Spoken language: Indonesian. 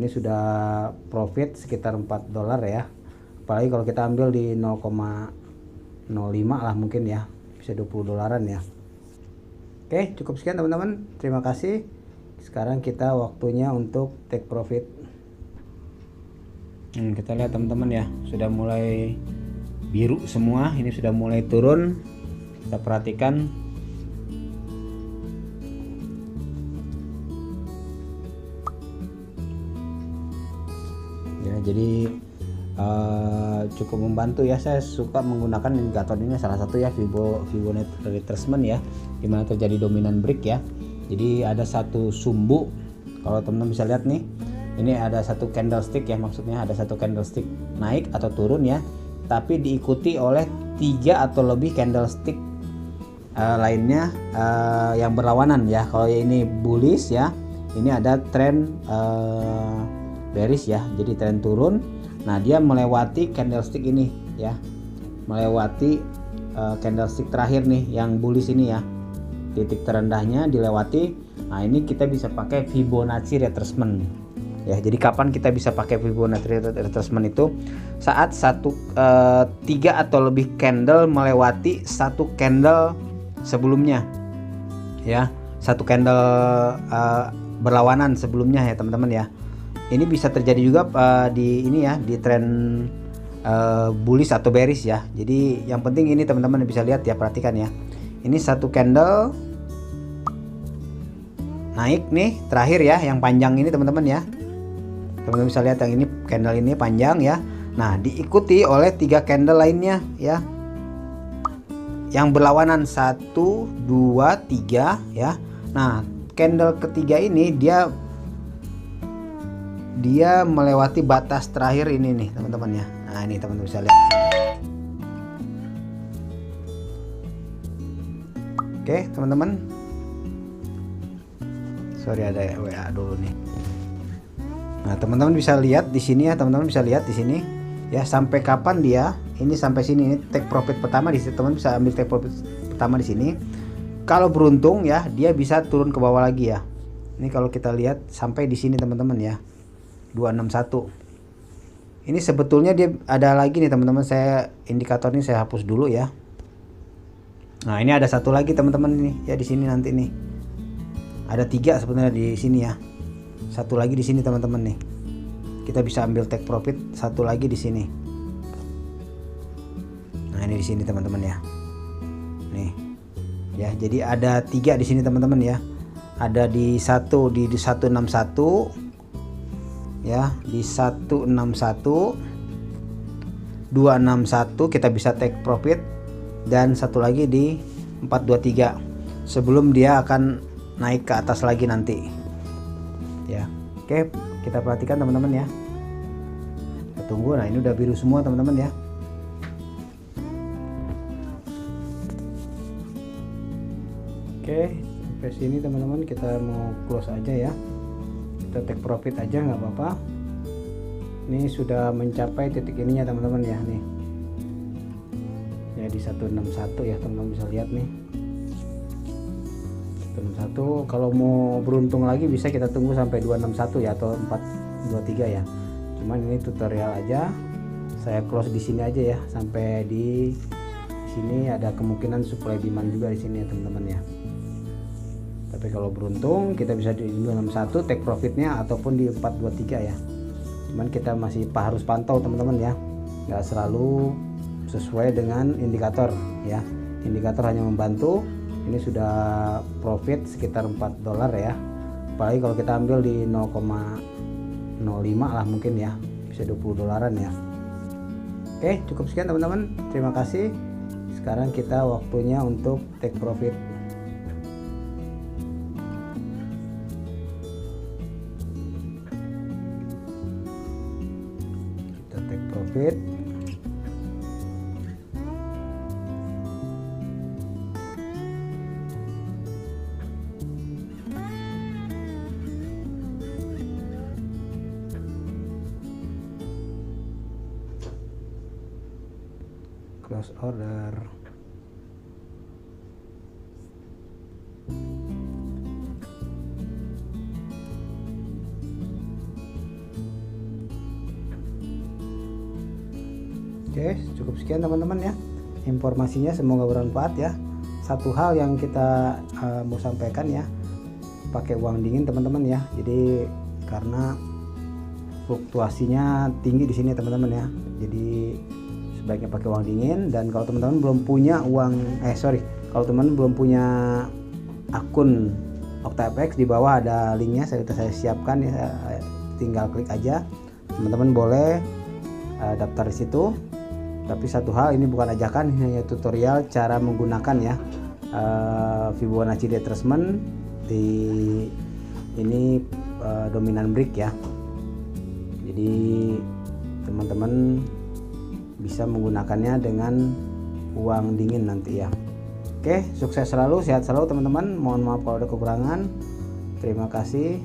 Ini sudah profit sekitar 4 dolar ya. Apalagi kalau kita ambil di 0,05 lah mungkin ya, bisa 20 dolaran ya. Oke, cukup sekian teman-teman. Terima kasih. Sekarang kita waktunya untuk take profit. Kita lihat teman-teman ya, sudah mulai biru semua. Ini sudah mulai turun. Kita perhatikan. Ya, jadi cukup membantu ya. Saya suka menggunakan indikator ini, salah satu ya Fibonacci retracement ya, dimana terjadi dominan break ya. Jadi ada satu sumbu, kalau teman-teman bisa lihat nih, ini ada satu candlestick ya, maksudnya ada satu candlestick naik atau turun ya, tapi diikuti oleh 3 atau lebih candlestick lainnya yang berlawanan ya. Kalau ini bullish ya, ini ada tren bearish ya, jadi tren turun. Nah, dia melewati candlestick ini ya, melewati candlestick terakhir nih yang bullish ini ya, titik terendahnya dilewati. Nah, ini kita bisa pakai Fibonacci retracement ya. Jadi kapan kita bisa pakai Fibonacci retracement itu? Saat 3 atau lebih candle melewati satu candle sebelumnya ya, satu candle berlawanan sebelumnya ya teman-teman ya. Ini bisa terjadi juga di ini ya, di tren bullish atau bearish ya. Jadi yang penting ini teman-teman bisa lihat ya, perhatikan ya. Ini satu candle naik nih terakhir ya, yang panjang ini teman-teman ya. Teman-teman bisa lihat yang ini, candle ini panjang ya. Nah, diikuti oleh 3 candle lainnya ya, yang berlawanan 1, 2, 3 ya. Nah, candle ketiga ini dia melewati batas terakhir ini nih teman-teman ya. Nah, ini teman-teman bisa lihat. Oke teman-teman, sorry ada WA dulu nih. Nah, teman-teman bisa lihat di sini ya, teman-teman bisa lihat di sini ya, sampai kapan dia ini, sampai sini. Ini take profit pertama di sini, teman bisa ambil take profit pertama di sini. Kalau beruntung ya, dia bisa turun ke bawah lagi ya. Ini kalau kita lihat sampai di sini teman-teman ya, 261. Ini sebetulnya dia ada lagi nih teman-teman, saya indikator ini saya hapus dulu ya. Nah, ini ada satu lagi teman-teman nih ya, di sini nanti nih. Ada 3 sebenarnya di sini ya. Satu lagi di sini teman-teman nih. Kita bisa ambil take profit satu lagi di sini. Nah, ini di sini teman-teman ya. Nih. Ya, jadi ada 3 di sini teman-teman ya. Ada di 161 ya, di 161, 261 kita bisa take profit, dan satu lagi di 423 sebelum dia akan naik ke atas lagi nanti ya. Oke, kita perhatikan teman-teman ya, kita tunggu. Nah, ini udah biru semua teman-teman ya. Oke, sampai sini teman-teman, kita mau close aja ya, kita take profit aja nggak apa-apa. Ini sudah mencapai titik ininya teman-teman ya, nih ya, di 161 ya, teman-teman bisa lihat nih 161. Kalau mau beruntung lagi bisa kita tunggu sampai 261 ya, atau 423 ya. Cuman ini tutorial aja, saya close di sini aja ya, sampai di sini. Ada kemungkinan supply demand juga di sini ya teman-teman ya. Tapi kalau beruntung kita bisa di 261 take profitnya, ataupun di 423 ya. Cuman kita masih harus pantau teman-teman ya, nggak selalu sesuai dengan indikator ya. Indikator hanya membantu. Ini sudah profit sekitar 4 dolar ya, apalagi kalau kita ambil di 0,05 lah mungkin ya, bisa 20 dolaran ya. Oke, cukup sekian teman-teman, terima kasih. Sekarang kita waktunya untuk take profit. Kita take profit. Close order. Oke, cukup sekian teman-teman ya informasinya, semoga bermanfaat ya. Satu hal yang kita mau sampaikan ya, pakai uang dingin teman-teman ya. Jadi karena fluktuasinya tinggi di sini teman-teman ya, jadi sebaiknya pakai uang dingin. Dan kalau teman-teman belum punya kalau teman-teman belum punya akun OctaFX, di bawah ada linknya, saya siapkan ya, tinggal klik aja. Teman-teman boleh daftar di situ. Tapi satu hal, ini bukan ajakan, ini hanya tutorial cara menggunakan ya Fibonacci retracement di ini dominan break ya. Jadi teman-teman bisa menggunakannya dengan uang dingin nanti ya. Oke, sukses selalu, sehat selalu teman-teman. Mohon maaf kalau ada kekurangan. Terima kasih.